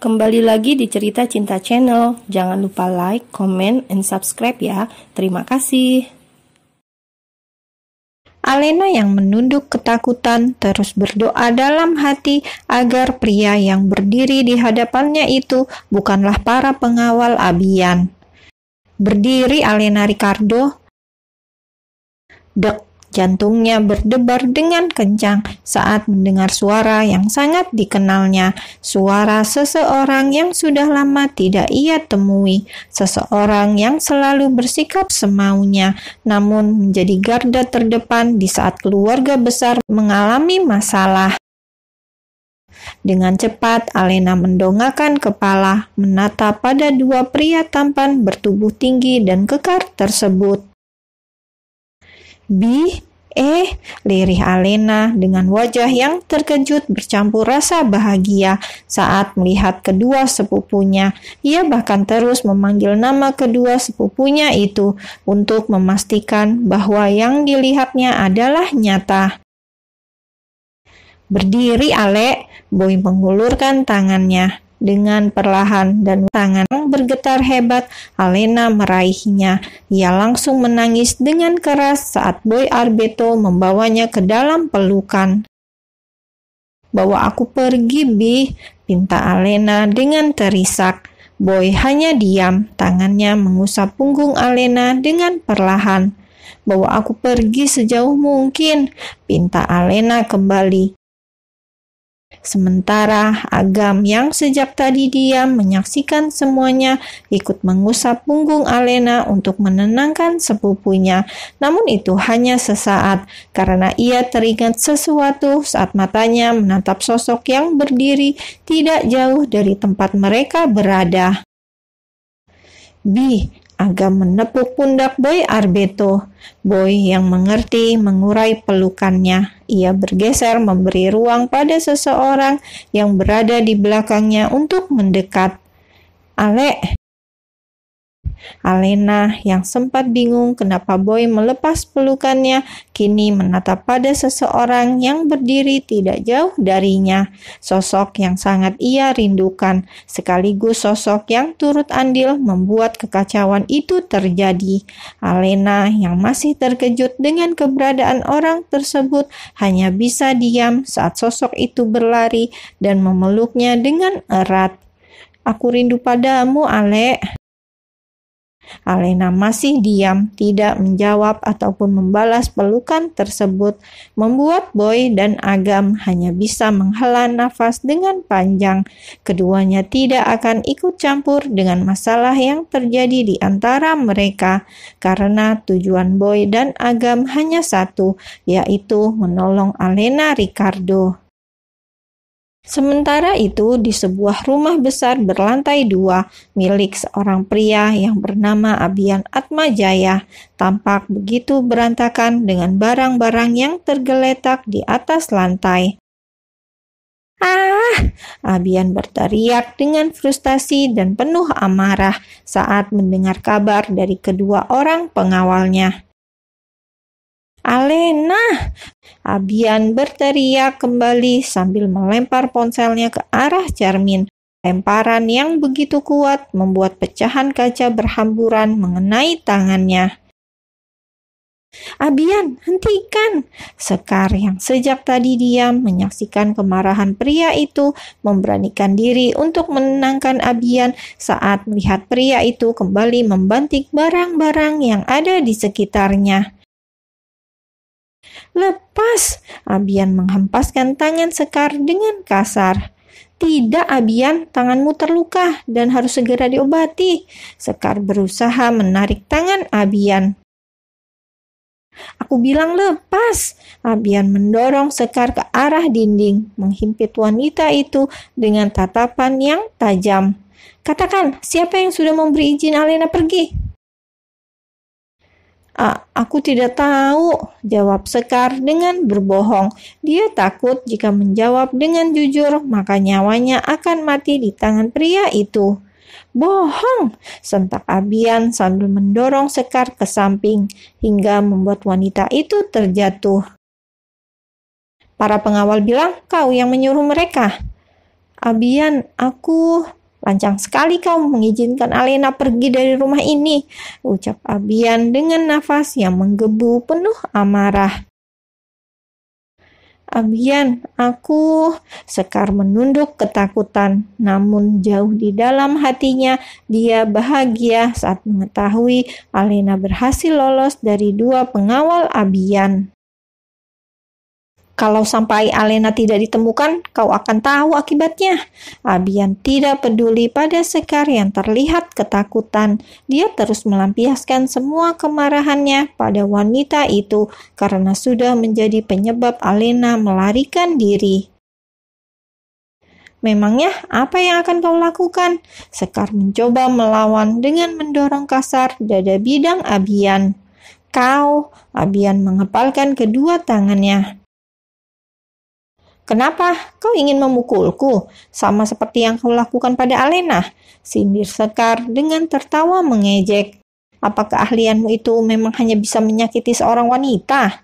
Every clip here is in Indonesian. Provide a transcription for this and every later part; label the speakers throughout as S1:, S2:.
S1: Kembali lagi di Cerita Cinta Channel. Jangan lupa like, comment, and subscribe ya. Terima kasih.
S2: Alena yang menunduk ketakutan terus berdoa dalam hati agar pria yang berdiri di hadapannya itu bukanlah para pengawal Abian. Berdiri Alena Ricardo. Dek, jantungnya berdebar dengan kencang saat mendengar suara yang sangat dikenalnya, suara seseorang yang sudah lama tidak ia temui, seseorang yang selalu bersikap semaunya, namun menjadi garda terdepan di saat keluarga besar mengalami masalah. Dengan cepat, Alena mendongakkan kepala, menatap pada dua pria tampan bertubuh tinggi dan kekar tersebut. Lirih Alena dengan wajah yang terkejut bercampur rasa bahagia saat melihat kedua sepupunya. Ia bahkan terus memanggil nama kedua sepupunya itu untuk memastikan bahwa yang dilihatnya adalah nyata. Berdiri, Ale, Boy mengulurkan tangannya. Dengan perlahan dan tangan yang bergetar hebat, Alena meraihnya. Ia langsung menangis dengan keras saat Boy Arbeto membawanya ke dalam pelukan. "Bawa aku pergi, Bi," pinta Alena dengan terisak. Boy hanya diam, tangannya mengusap punggung Alena dengan perlahan. "Bawa aku pergi sejauh mungkin," pinta Alena kembali. Sementara Agam yang sejak tadi diam menyaksikan semuanya ikut mengusap punggung Alena untuk menenangkan sepupunya. Namun itu hanya sesaat karena ia teringat sesuatu saat matanya menatap sosok yang berdiri tidak jauh dari tempat mereka berada. "Bi," Agam menepuk pundak Boy Arbeto. Boy yang mengerti mengurai pelukannya. Ia bergeser memberi ruang pada seseorang yang berada di belakangnya untuk mendekat. "Ale." Alena yang sempat bingung kenapa Boy melepas pelukannya, kini menatap pada seseorang yang berdiri tidak jauh darinya. Sosok yang sangat ia rindukan, sekaligus sosok yang turut andil membuat kekacauan itu terjadi. Alena yang masih terkejut dengan keberadaan orang tersebut hanya bisa diam saat sosok itu berlari dan memeluknya dengan erat. "Aku rindu padamu, Ale." Alena masih diam, tidak menjawab ataupun membalas pelukan tersebut, membuat Boy dan Agam hanya bisa menghela nafas dengan panjang. Keduanya tidak akan ikut campur dengan masalah yang terjadi di antara mereka, karena tujuan Boy dan Agam hanya satu, yaitu menolong Alena Ricardo. Sementara itu, di sebuah rumah besar berlantai 2 milik seorang pria yang bernama Abian Atmajaya, tampak begitu berantakan dengan barang-barang yang tergeletak di atas lantai. "Ah!" Abian berteriak dengan frustasi dan penuh amarah saat mendengar kabar dari kedua orang pengawalnya. "Alena!" Abian berteriak kembali sambil melempar ponselnya ke arah cermin. Lemparan yang begitu kuat membuat pecahan kaca berhamburan mengenai tangannya. "Abian, hentikan!" Sekar yang sejak tadi diam menyaksikan kemarahan pria itu memberanikan diri untuk menenangkan Abian saat melihat pria itu kembali membanting barang-barang yang ada di sekitarnya. "Lepas!" Abian menghempaskan tangan Sekar dengan kasar. "Tidak, Abian, tanganmu terluka dan harus segera diobati." Sekar berusaha menarik tangan Abian. "Aku bilang lepas!" Abian mendorong Sekar ke arah dinding, menghimpit wanita itu dengan tatapan yang tajam. "Katakan, siapa yang sudah memberi izin Alena pergi?" Aku tidak tahu," jawab Sekar dengan berbohong. Dia takut jika menjawab dengan jujur, maka nyawanya akan mati di tangan pria itu. "Bohong!" sentak Abian sambil mendorong Sekar ke samping, hingga membuat wanita itu terjatuh. "Para pengawal bilang kau yang menyuruh mereka." Abian, aku... Lancang sekali kau mengizinkan Alena pergi dari rumah ini, ucap Abian dengan nafas yang menggebu penuh amarah. Abian, aku... Sekar menunduk ketakutan, namun jauh di dalam hatinya dia bahagia saat mengetahui Alena berhasil lolos dari 2 pengawal Abian. Kalau sampai Alena tidak ditemukan, kau akan tahu akibatnya. Abian tidak peduli pada Sekar yang terlihat ketakutan. Dia terus melampiaskan semua kemarahannya pada wanita itu karena sudah menjadi penyebab Alena melarikan diri. Memangnya apa yang akan kau lakukan? Sekar mencoba melawan dengan mendorong kasar dada bidang Abian. Kau, Abian mengepalkan kedua tangannya. Kenapa kau ingin memukulku, sama seperti yang kau lakukan pada Alena? Sindir Sekar dengan tertawa mengejek. Apa keahlianmu itu memang hanya bisa menyakiti seorang wanita?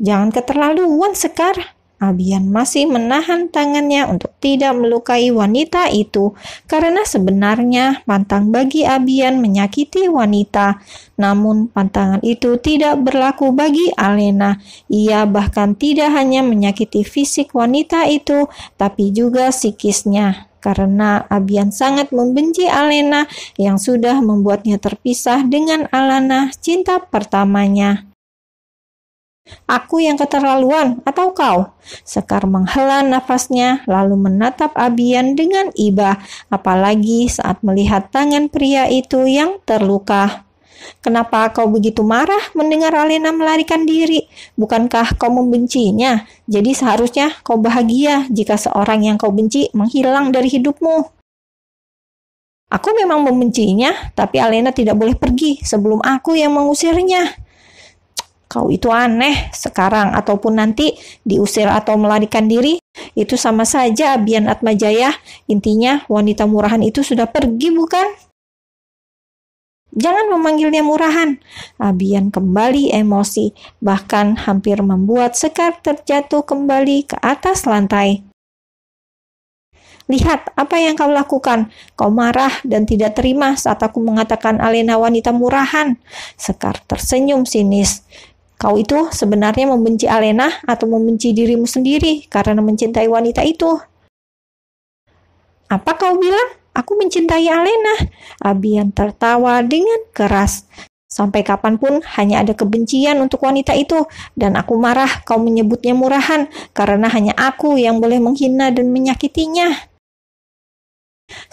S2: Jangan keterlaluan, Sekar. Abian masih menahan tangannya untuk tidak melukai wanita itu, karena sebenarnya pantang bagi Abian menyakiti wanita. Namun pantangan itu tidak berlaku bagi Alena. Ia bahkan tidak hanya menyakiti fisik wanita itu, tapi juga psikisnya. Karena Abian sangat membenci Alena yang sudah membuatnya terpisah dengan Alana, cinta pertamanya. Aku yang keterlaluan atau kau? Sekar menghela nafasnya lalu menatap Abian dengan iba, apalagi saat melihat tangan pria itu yang terluka. Kenapa kau begitu marah mendengar Alena melarikan diri? Bukankah kau membencinya? Jadi seharusnya kau bahagia jika seorang yang kau benci menghilang dari hidupmu. Aku memang membencinya, tapi Alena tidak boleh pergi sebelum aku yang mengusirnya. Kau itu aneh, sekarang ataupun nanti diusir atau melarikan diri, itu sama saja Abian Atmajaya. Intinya wanita murahan itu sudah pergi, bukan? Jangan memanggilnya murahan. Abian kembali emosi, bahkan hampir membuat Sekar terjatuh kembali ke atas lantai. Lihat apa yang kau lakukan. Kau marah dan tidak terima saat aku mengatakan Alena wanita murahan. Sekar tersenyum sinis. Kau itu sebenarnya membenci Alena atau membenci dirimu sendiri karena mencintai wanita itu? Apa kau bilang? Aku mencintai Alena. Abian tertawa dengan keras. Sampai kapanpun hanya ada kebencian untuk wanita itu. Dan aku marah kau menyebutnya murahan karena hanya aku yang boleh menghina dan menyakitinya.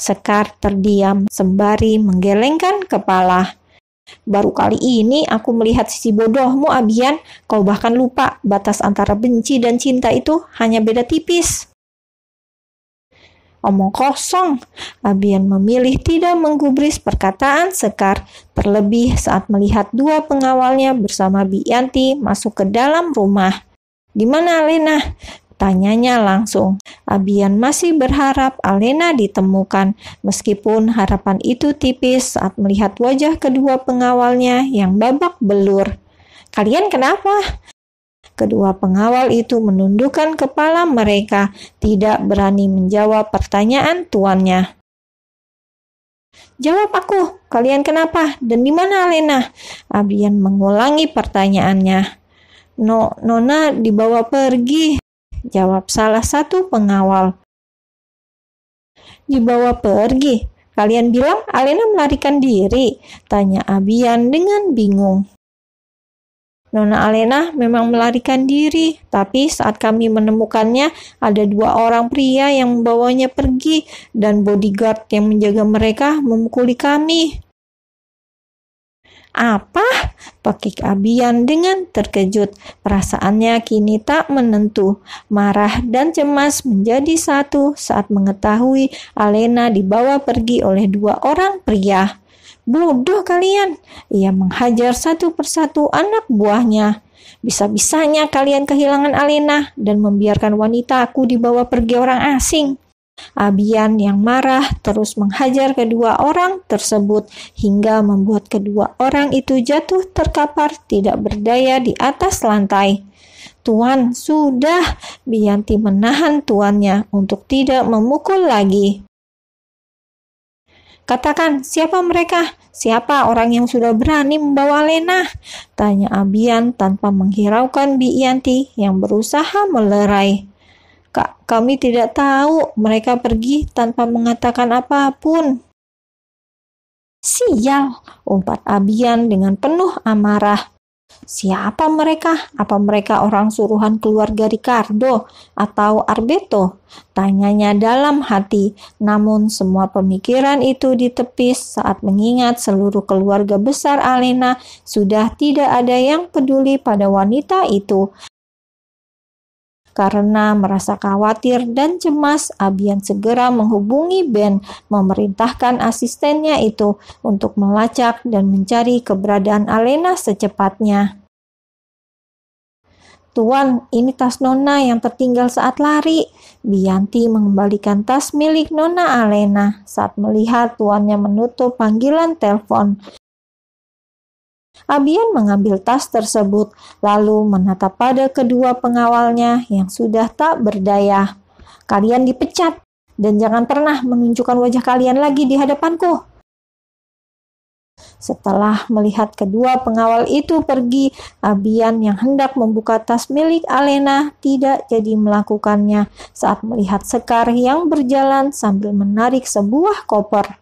S2: Sekar terdiam sembari menggelengkan kepala. Baru kali ini aku melihat sisi bodohmu, Abian. Kau bahkan lupa batas antara benci dan cinta itu hanya beda tipis. Omong kosong. Abian memilih tidak menggubris perkataan Sekar, terlebih saat melihat 2 pengawalnya bersama Bianti masuk ke dalam rumah. Di mana Alena? Tanyanya langsung. Abian masih berharap Alena ditemukan, meskipun harapan itu tipis saat melihat wajah kedua pengawalnya yang babak belur. Kalian kenapa? Kedua pengawal itu menundukkan kepala mereka, tidak berani menjawab pertanyaan tuannya. Jawab aku, kalian kenapa? Dan di mana Alena? Abian mengulangi pertanyaannya. Nona dibawa pergi. Jawab salah satu pengawal. Dibawa pergi? Kalian bilang Alena melarikan diri? Tanya Abian dengan bingung. Nona Alena memang melarikan diri, tapi saat kami menemukannya ada 2 orang pria yang membawanya pergi dan bodyguard yang menjaga mereka memukuli kami. Apa? Pekik Abian dengan terkejut. Perasaannya kini tak menentu. Marah dan cemas menjadi satu saat mengetahui Alena dibawa pergi oleh 2 orang pria. Bodoh kalian. Ia menghajar satu persatu anak buahnya. Bisa-bisanya kalian kehilangan Alena dan membiarkan wanitaku dibawa pergi orang asing. Abian yang marah terus menghajar kedua orang tersebut hingga membuat kedua orang itu jatuh terkapar tidak berdaya di atas lantai. "Tuan, sudah!" Bianti menahan tuannya untuk tidak memukul lagi. "Katakan, siapa mereka? Siapa orang yang sudah berani membawa Alena?" tanya Abian tanpa menghiraukan Bianti yang berusaha melerai. "Kak, kami tidak tahu. Mereka pergi tanpa mengatakan apapun." "Sial!" umpat Abian dengan penuh amarah. "Siapa mereka? Apa mereka orang suruhan keluarga Ricardo atau Arbeto?" tanyanya dalam hati. Namun semua pemikiran itu ditepis saat mengingat seluruh keluarga besar Alena sudah tidak ada yang peduli pada wanita itu. Karena merasa khawatir dan cemas, Abian segera menghubungi Ben, memerintahkan asistennya itu untuk melacak dan mencari keberadaan Alena secepatnya. "Tuan, ini tas Nona yang tertinggal saat lari." Bianti mengembalikan tas milik Nona Alena saat melihat tuannya menutup panggilan telepon. Abian mengambil tas tersebut, lalu menatap pada kedua pengawalnya yang sudah tak berdaya. "Kalian dipecat, dan jangan pernah menunjukkan wajah kalian lagi di hadapanku." Setelah melihat kedua pengawal itu pergi, Abian yang hendak membuka tas milik Alena tidak jadi melakukannya saat melihat Sekar yang berjalan sambil menarik sebuah koper.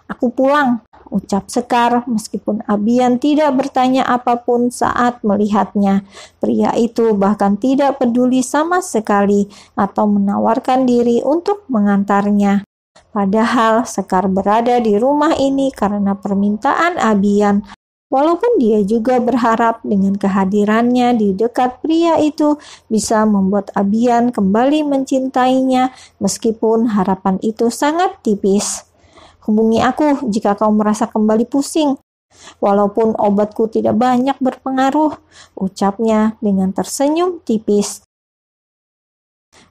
S2: "Aku pulang," ucap Sekar meskipun Abian tidak bertanya apapun saat melihatnya. Pria itu bahkan tidak peduli sama sekali atau menawarkan diri untuk mengantarnya. Padahal Sekar berada di rumah ini karena permintaan Abian. Walaupun dia juga berharap dengan kehadirannya di dekat pria itu bisa membuat Abian kembali mencintainya, meskipun harapan itu sangat tipis. "Hubungi aku jika kau merasa kembali pusing. Walaupun obatku tidak banyak berpengaruh," ucapnya dengan tersenyum tipis.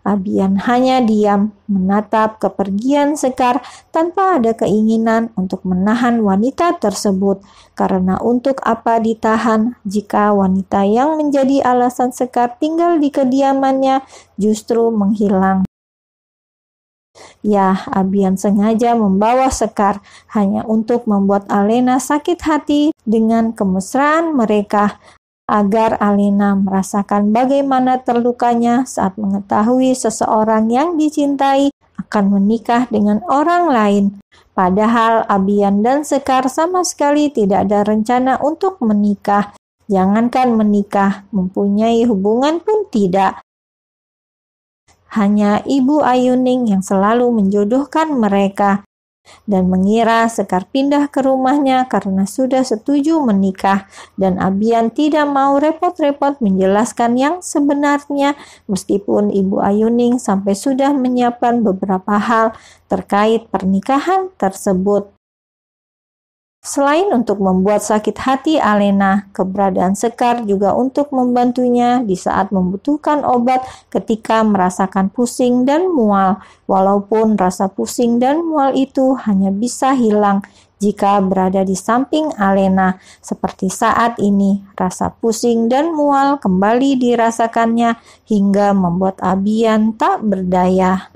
S2: Abian hanya diam, menatap kepergian Sekar tanpa ada keinginan untuk menahan wanita tersebut, karena untuk apa ditahan jika wanita yang menjadi alasan Sekar tinggal di kediamannya justru menghilang. Ya, Abian sengaja membawa Sekar hanya untuk membuat Alena sakit hati dengan kemesraan mereka, agar Alena merasakan bagaimana terlukanya saat mengetahui seseorang yang dicintai akan menikah dengan orang lain. Padahal Abian dan Sekar sama sekali tidak ada rencana untuk menikah. Jangankan menikah, mempunyai hubungan pun tidak. Hanya Ibu Ayuning yang selalu menjodohkan mereka dan mengira Sekar pindah ke rumahnya karena sudah setuju menikah, dan Abian tidak mau repot-repot menjelaskan yang sebenarnya meskipun Ibu Ayuning sampai sudah menyiapkan beberapa hal terkait pernikahan tersebut. Selain untuk membuat sakit hati Alena, keberadaan Sekar juga untuk membantunya di saat membutuhkan obat ketika merasakan pusing dan mual, walaupun rasa pusing dan mual itu hanya bisa hilang jika berada di samping Alena. Seperti saat ini, rasa pusing dan mual kembali dirasakannya hingga membuat Abian tak berdaya.